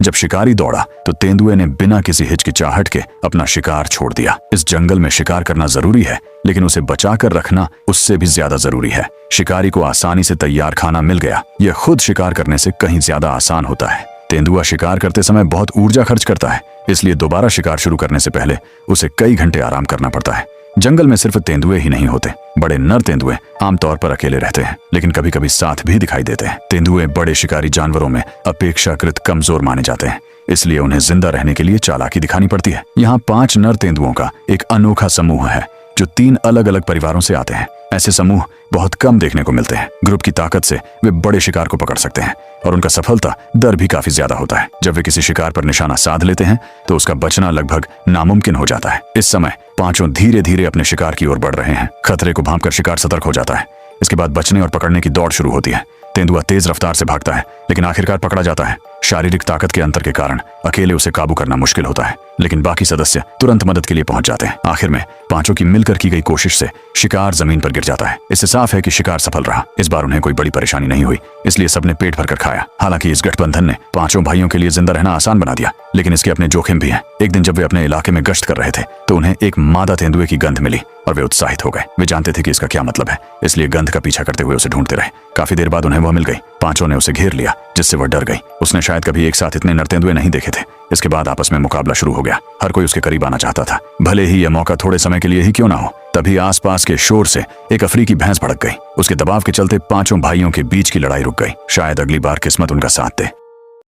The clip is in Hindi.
जब शिकारी दौड़ा तो तेंदुए ने बिना किसी हिचकिचाहट के अपना शिकार छोड़ दिया। इस जंगल में शिकार करना जरूरी है, लेकिन उसे बचाकर रखना उससे भी ज्यादा जरूरी है। शिकारी को आसानी से तैयार खाना मिल गया। यह खुद शिकार करने से कहीं ज्यादा आसान होता है। तेंदुआ शिकार करते समय बहुत ऊर्जा खर्च करता है, इसलिए दोबारा शिकार शुरू करने से पहले उसे कई घंटे आराम करना पड़ता है। जंगल में सिर्फ तेंदुए ही नहीं होते। बड़े नर तेंदुए आमतौर पर अकेले रहते हैं, लेकिन कभी कभी साथ भी दिखाई देते हैं। तेंदुए बड़े शिकारी जानवरों में अपेक्षाकृत कमजोर माने जाते हैं, इसलिए उन्हें जिंदा रहने के लिए चालाकी दिखानी पड़ती है। यहाँ 5 नर तेंदुओं का एक अनोखा समूह है जो 3 अलग अलग परिवारों से आते हैं। ऐसे समूह बहुत कम देखने को मिलते हैं। ग्रुप की ताकत से वे बड़े शिकार को पकड़ सकते हैं और उनका सफलता दर भी काफी ज्यादा होता है। जब वे किसी शिकार पर निशाना साध लेते हैं तो उसका बचना लगभग नामुमकिन हो जाता है। इस समय पांचों धीरे धीरे अपने शिकार की ओर बढ़ रहे हैं। खतरे को भांपकर शिकार सतर्क हो जाता है। इसके बाद बचने और पकड़ने की दौड़ शुरू होती है। तेंदुआ तेज रफ्तार से भागता है, लेकिन आखिरकार पकड़ा जाता है। शारीरिक ताकत के अंतर के कारण अकेले उसे काबू करना मुश्किल होता है, लेकिन बाकी सदस्य तुरंत मदद के लिए पहुंच जाते हैं। आखिर में पांचों की मिलकर की गई कोशिश से शिकार जमीन पर गिर जाता है। इससे साफ है कि शिकार सफल रहा। इस बार उन्हें कोई बड़ी परेशानी नहीं हुई, इसलिए सबने पेट भरकर खाया। हालांकि इस गठबंधन ने पांचों भाइयों के लिए जिंदा रहना आसान बना दिया, लेकिन इसके अपने जोखिम भी हैं। एक दिन जब वे अपने इलाके में गश्त कर रहे थे तो उन्हें एक मादा तेंदुए की गंध मिली और वे उत्साहित हो गए। वे जानते थे कि इसका क्या मतलब है, इसलिए गंध का पीछा करते हुए उसे ढूंढते रहे। काफी देर बाद उन्हें वह मिल गई। पांचों ने उसे घेर लिया, जिससे वह डर गई। उसने शायद कभी एक साथ इतने नर तेंदुए नहीं देखे थे। इसके बाद आपस में मुकाबला शुरू हो गया। हर कोई उसके करीब आना चाहता था, भले ही यह मौका थोड़े समय के लिए ही क्यों ना हो। तभी आसपास के शोर से एक अफ्रीकी भैंस भड़क गई। उसके दबाव के चलते पांचों भाइयों के बीच की लड़ाई रुक गई। शायद अगली बार किस्मत उनका साथ दे।